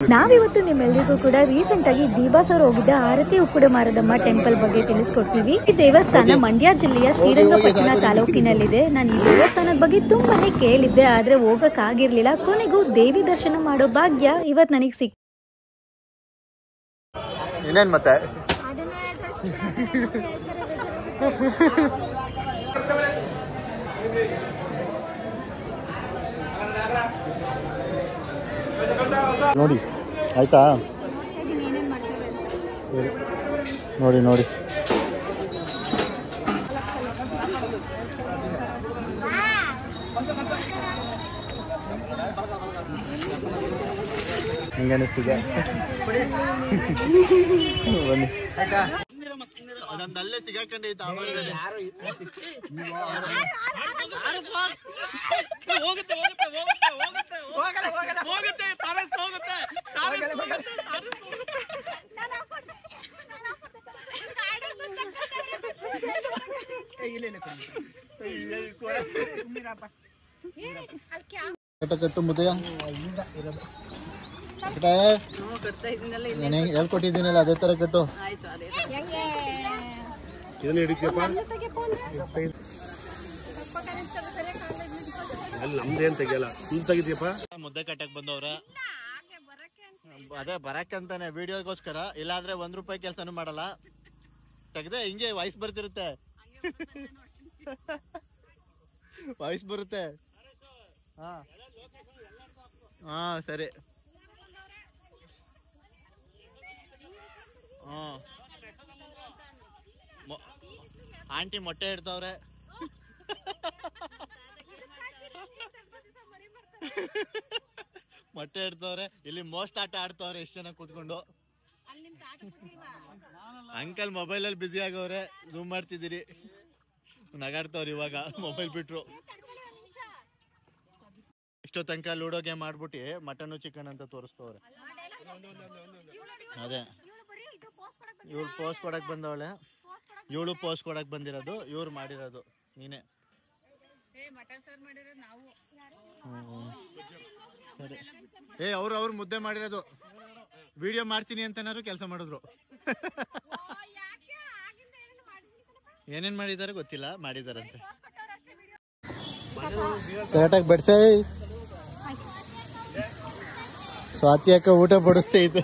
ನಾವಿವತ್ತು ನಿಮ್ಮೆಲ್ಲರಿಗೂ ಕೂಡ ರೀಸೆಂಟ್ ಆಗಿ ದೀಬಾಸರ್ ಹೋಗಿದ್ದ ಆರತಿ ಉಕ್ಕುಡ ಮಾರದಮ್ಮ ಟೆಂಪಲ್ ಬಗ್ಗೆ ತಿಳಿಸ್ಕೊಡ್ತೀವಿ. ಈ ದೇವಸ್ಥಾನ ಮಂಡ್ಯ ಜಿಲ್ಲೆಯ ಶ್ರೀರಂಗಪಟ್ಟಣ ತಾಲೂಕಿನಲ್ಲಿದೆ. ನಾನು ಈ ದೇವಸ್ಥಾನದ ಬಗ್ಗೆ ತುಂಬಾನೇ ಕೇಳಿದ್ದೆ, ಆದ್ರೆ ಹೋಗಕ್ ಆಗಿರ್ಲಿಲ್ಲ. ಕೊನೆಗೂ ದೇವಿ ದರ್ಶನ ಮಾಡೋ ಭಾಗ್ಯ ಇವತ್ ನನಗ್ ಸಿಕ್. ಇನ್ನೇನ್ ಮತ್ತೆ ನೋಡಿ ಆಯ್ತಾ? ಸರಿ ನೋಡಿ ನೋಡಿ ಹೆಂಗ ಅನಿಸ್ತಿದೆ? ಬನ್ನಿ. ಅದೊಂದಲ್ಲೇ ಸಿಗಾಕೊಂಡೈತೆ ಕಟ್ಟು ಮುದ್ದಯ್ಯ ಹೇಳ್ಕೊಟ್ಟಿದ್ದೀನಲ್ಲ ಅದೇ ತರ ಕಟ್ಟು. ಮುದ್ದೆ ಕಟ್ಟಕ್ ಬಂದವ್ರೆ, ಅದೇ ಬರಕ್ಕಂತಾನೆ ವಿಡಿಯೋಗೋಸ್ಕರ. ಇಲ್ಲಾಂದ್ರೆ ₹1 ಕೆಲ್ಸನೂ ಮಾಡಲ್ಲ. ತೆಗ್ದೆ ಹಿಂಗೆ ವಾಯ್ಸ್ ಬರ್ತಿರುತ್ತೆ, ವಾಯ್ಸ್ ಬರುತ್ತೆ. ಹಾ ಸರಿ. ಆಂಟಿ ಮೊಟ್ಟೆ ಇಡ್ತಾವ್ರೆ. ಮೊಟ್ಟೆ ಇಡ್ತವ್ರೆ. ಇಲ್ಲಿ ಮೋಸ್ಟ್ ಆಟ ಆಡ್ತವ್ರೆ ಎಷ್ಟು ಜನ ಕೂತ್ಕೊಂಡು. ಅಂಕಲ್ ಮೊಬೈಲ್ ಅಲ್ಲಿ ಬಿಸಿ ಆಗವ್ರೆ, ಝೂಮ್ ಮಾಡ್ತಿದ್ದೀರಿ. ನಗಾಡ್ತವ್ರಿ ಇವಾಗ ಮೊಬೈಲ್ ಬಿಟ್ರು. ಇಷ್ಟೋ ತನಕ ಲೂಡೋ ಗೇಮ್ ಆಡ್ಬಿಟ್ಟು ಮಟನ್ ಚಿಕನ್ ಅಂತ ತೋರಿಸ್ತವ್ರೆ. ಅದೇ ಇವ್ಳು ಪೋಸ್ಟ್ ಕೊಡಕ್ ಬಂದವಳೆ, ಇವಳು ಪೋಸ್ಟ್ ಕೊಡಕ್ ಬಂದಿರೋದು, ಇವ್ರು ಮಾಡಿರೋದು ನೀನೆ. ಸರಿ. ಅವ್ರು ಮುದ್ದೆ ಮಾಡಿರೋದು ವಿಡಿಯೋ ಮಾಡ್ತೀನಿ ಅಂತನಾರು ಕೆಲಸ ಮಾಡಿದ್ರು. ಏನೇನ್ ಮಾಡಿದಾರೆ ಗೊತ್ತಿಲ್ಲ, ಮಾಡಿದಾರಂತೆ. ಕರೆಕ್ಟಾಗಿ ಬಡ್ಸೇ ಸ್ವಾತಿ ಅಕ್ಕ ಊಟ ಬಡಿಸ್ತೈತೆ.